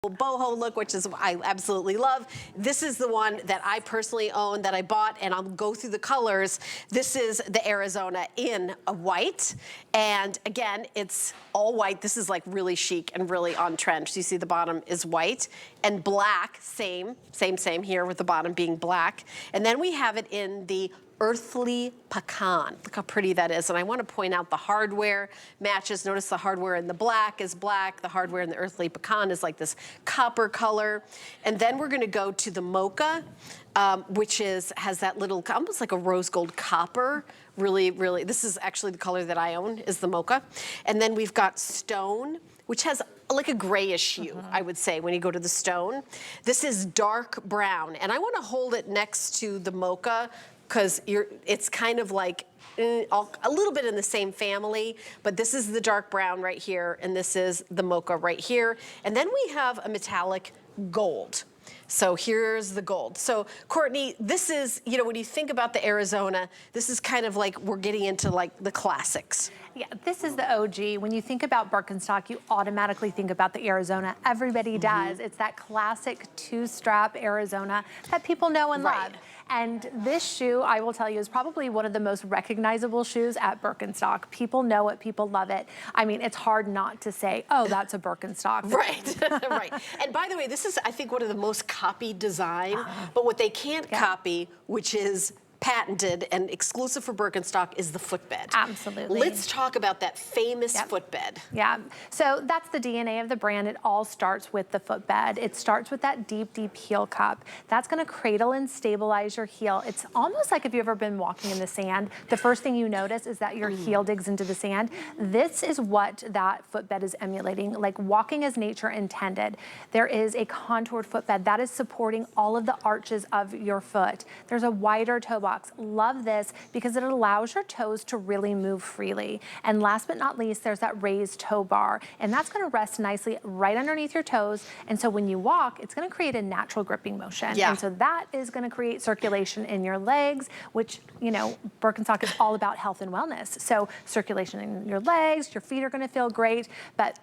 boho look, which is I absolutely love. This is the one that I personally own that I bought, and I'll go through the colors. This is the Arizona in a white, and again, it's all white. This is like really chic and really on trend. So you see the bottom is white and black, same here with the bottom being black. And then we have it in the earthly pecan. Look how pretty that is. And I want to point out the hardware matches. Notice the hardware in the black is black. The hardware in the earthly pecan is like this copper color. And then we're going to go to the mocha, which has that little, almost like a rose gold copper. Really, really, this is actually the color that I own, is the mocha. And then we've got stone, which has like a grayish hue, I would say, when you go to the stone. This is dark brown. And I want to hold it next to the mocha, because it's kind of like a little bit in the same family, but this is the dark brown right here, and this is the mocha right here. And then we have a metallic gold. So here's the gold. So Courtney, this is, you know, when you think about the Arizona, this is kind of like we're getting into like the classics. Yeah, this is the OG. When you think about Birkenstock, you automatically think about the Arizona. Everybody does. It's that classic two-strap Arizona that people know and love. And this shoe, I will tell you, is probably one of the most recognizable shoes at Birkenstock. People know it, people love it. I mean, it's hard not to say, oh, that's a Birkenstock. Right, right. And by the way, this is, I think, one of the most copied design, but what they can't copy, which is patented and exclusive for Birkenstock, is the footbed. Absolutely. Let's talk about that famous footbed. Yeah, so that's the DNA of the brand. It all starts with the footbed. It starts with that deep, deep heel cup. That's gonna cradle and stabilize your heel. It's almost like if you've ever been walking in the sand, the first thing you notice is that your heel digs into the sand. This is what that footbed is emulating, like walking as nature intended. There is a contoured footbed that is supporting all of the arches of your foot. There's a wider toe box. Love this because it allows your toes to really move freely. And last but not least, there's that raised toe bar, and that's going to rest nicely right underneath your toes. And so when you walk, it's going to create a natural gripping motion. Yeah. And so that is going to create circulation in your legs, which, you know, Birkenstock is all about health and wellness. So circulation in your legs, your feet are going to feel great, but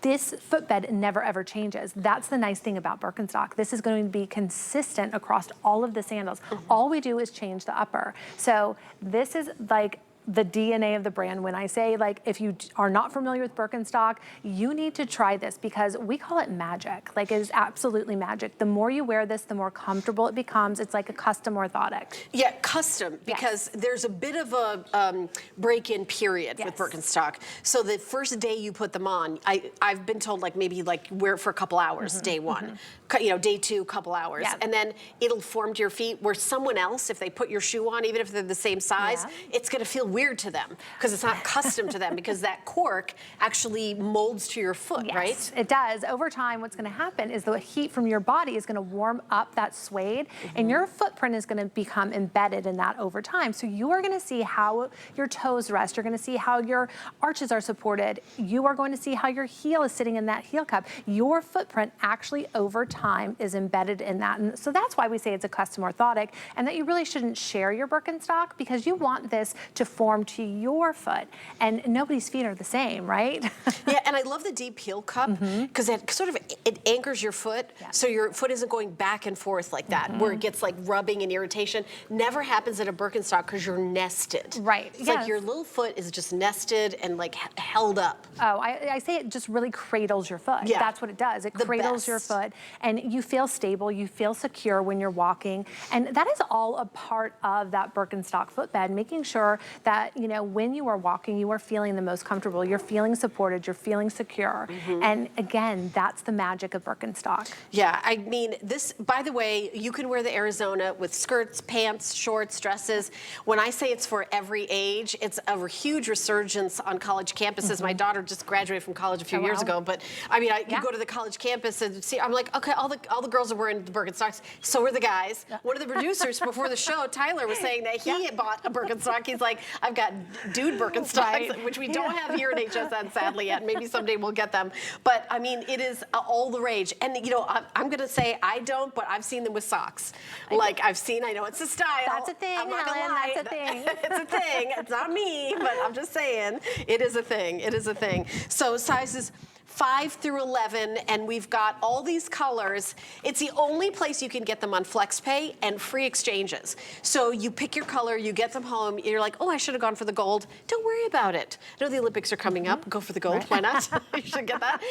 this footbed never ever changes. That's the nice thing about Birkenstock. This is going to be consistent across all of the sandals. All we do is change the upper. So this is like the DNA of the brand. When I say, like, if you are not familiar with Birkenstock, you need to try this because we call it magic. Like, it is absolutely magic. The more you wear this, the more comfortable it becomes. It's like a custom orthotic. Yeah, custom, because there's a bit of a break-in period with Birkenstock. So the first day you put them on, I've been told, like, maybe like wear it for a couple hours, day one. You know, day two, couple hours. And then it'll form to your feet, where someone else, if they put your shoe on, even if they're the same size, it's gonna feel weird to them because it's not custom to them, because that cork actually molds to your foot, right? It does. Over time, what's going to happen is the heat from your body is going to warm up that suede, and your footprint is going to become embedded in that over time. So you are going to see how your toes rest. You're going to see how your arches are supported. You are going to see how your heel is sitting in that heel cup. Your footprint actually over time is embedded in that. And so that's why we say it's a custom orthotic, and that you really shouldn't share your Birkenstock, because you want this to form to your foot, and nobody's feet are the same, right? Yeah, and I love the deep heel cup because it sort of, it anchors your foot, so your foot isn't going back and forth like that, where it gets like rubbing and irritation. Never happens at a Birkenstock because you're nested. Right. It's like your little foot is just nested and like held up. Oh, I say it just really cradles your foot. Yeah. That's what it does. It cradles your foot, and you feel stable, you feel secure when you're walking, and that is all a part of that Birkenstock footbed, making sure that, you know, when you are walking, you are feeling the most comfortable, you're feeling supported, you're feeling secure. And again, that's the magic of Birkenstock. Yeah, I mean, this, by the way, you can wear the Arizona with skirts, pants, shorts, dresses. When I say it's for every age, it's a huge resurgence on college campuses. My daughter just graduated from college a few years ago, but I mean, you go to the college campus and see, I'm like, okay, all the girls are wearing the Birkenstocks, so are the guys. One of the producers before the show, Tyler, was saying that he had bought a Birkenstock. He's like, I've got dude Birkenstocks, which we don't have here at HSN, sadly, yet. Maybe someday we'll get them. But I mean, it is all the rage. And you know, I'm gonna say I don't, but I've seen them with socks. Like I know it's a style. That's a thing, I'm not gonna lie. That's a thing. It's a thing. It's not me, but I'm just saying, it is a thing. It is a thing. So sizes 5 through 11, and we've got all these colors. It's the only place you can get them on FlexPay and free exchanges. So you pick your color, you get them home, you're like, oh, I should have gone for the gold. Don't worry about it. I know the Olympics are coming up. Go for the gold. Why not? You should get that.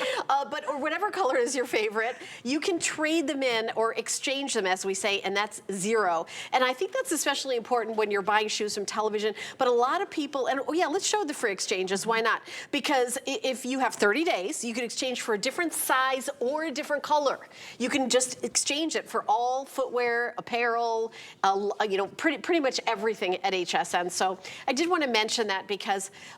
Or whatever color is your favorite, you can trade them in or exchange them, as we say, and that's 0. And I think that's especially important when you're buying shoes from television. But a lot of people, and oh yeah, let's show the free exchanges. Why not? Because if you have 30 days, you can exchange for a different size or a different color. You can just exchange it for all footwear, apparel, you know, pretty much everything at HSN. So I did want to mention that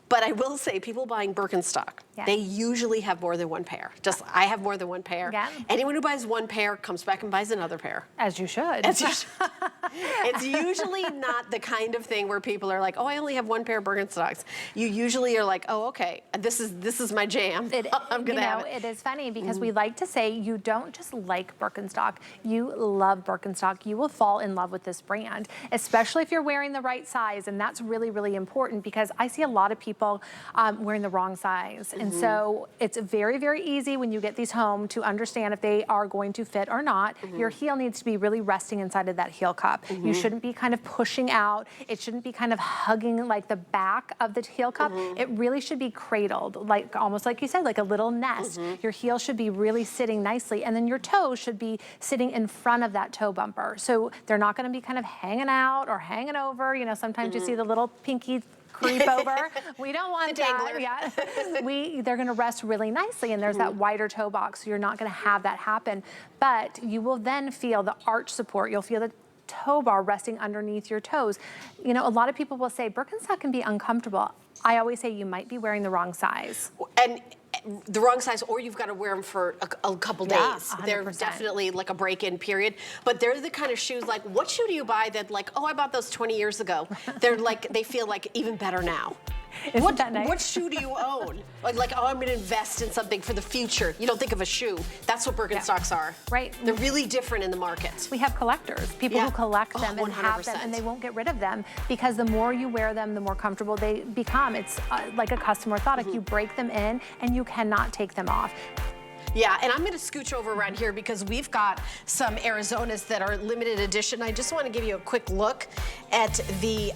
but I will say, people buying Birkenstock, they usually have more than one pair. I have more than one pair. Yeah. Anyone who buys one pair comes back and buys another pair. As you should. As you should. It's usually not the kind of thing where people are like, oh, I only have one pair of Birkenstocks. You usually are like, oh, okay, this is my jam. I'm gonna have it. It is funny because we like to say you don't just like Birkenstock, you love Birkenstock. You will fall in love with this brand, especially if you're wearing the right size, and that's really, really important because I see a lot of people wearing the wrong size. And so it's very, very easy when you get these home to understand if they are going to fit or not. Your heel needs to be really resting inside of that heel cup. You shouldn't be kind of pushing out. It shouldn't be kind of hugging like the back of the heel cup. It really should be cradled, like almost like you said, like a little nest. Your heel should be really sitting nicely, and then your toes should be sitting in front of that toe bumper. So they're not going to be kind of hanging out or hanging over. You know, sometimes you see the little pinky creep over. We don't want that. Yeah. They're going to rest really nicely, and there's that wider toe box, so you're not going to have that happen. But you will then feel the arch support. You'll feel the toe bar resting underneath your toes. You know, a lot of people will say Birkenstock can be uncomfortable. I always say you might be wearing the wrong size. And the wrong size, or you've got to wear them for a couple days. 100%. They're definitely like a break-in period. But they're the kind of shoes, like, what shoe do you buy that, like, oh, I bought those 20 years ago? They're like, they feel like even better now. Isn't that nice? What shoe do you own? Like, oh, I'm going to invest in something for the future. You don't think of a shoe. That's what Birkenstocks are. Right. They're really different in the market. We have collectors, people who collect them and have them, and they won't get rid of them because the more you wear them, the more comfortable they become. It's like a custom orthotic. You break them in and you cannot take them off. Yeah, and I'm going to scooch over around here because we've got some Arizonas that are limited edition. I just want to give you a quick look at the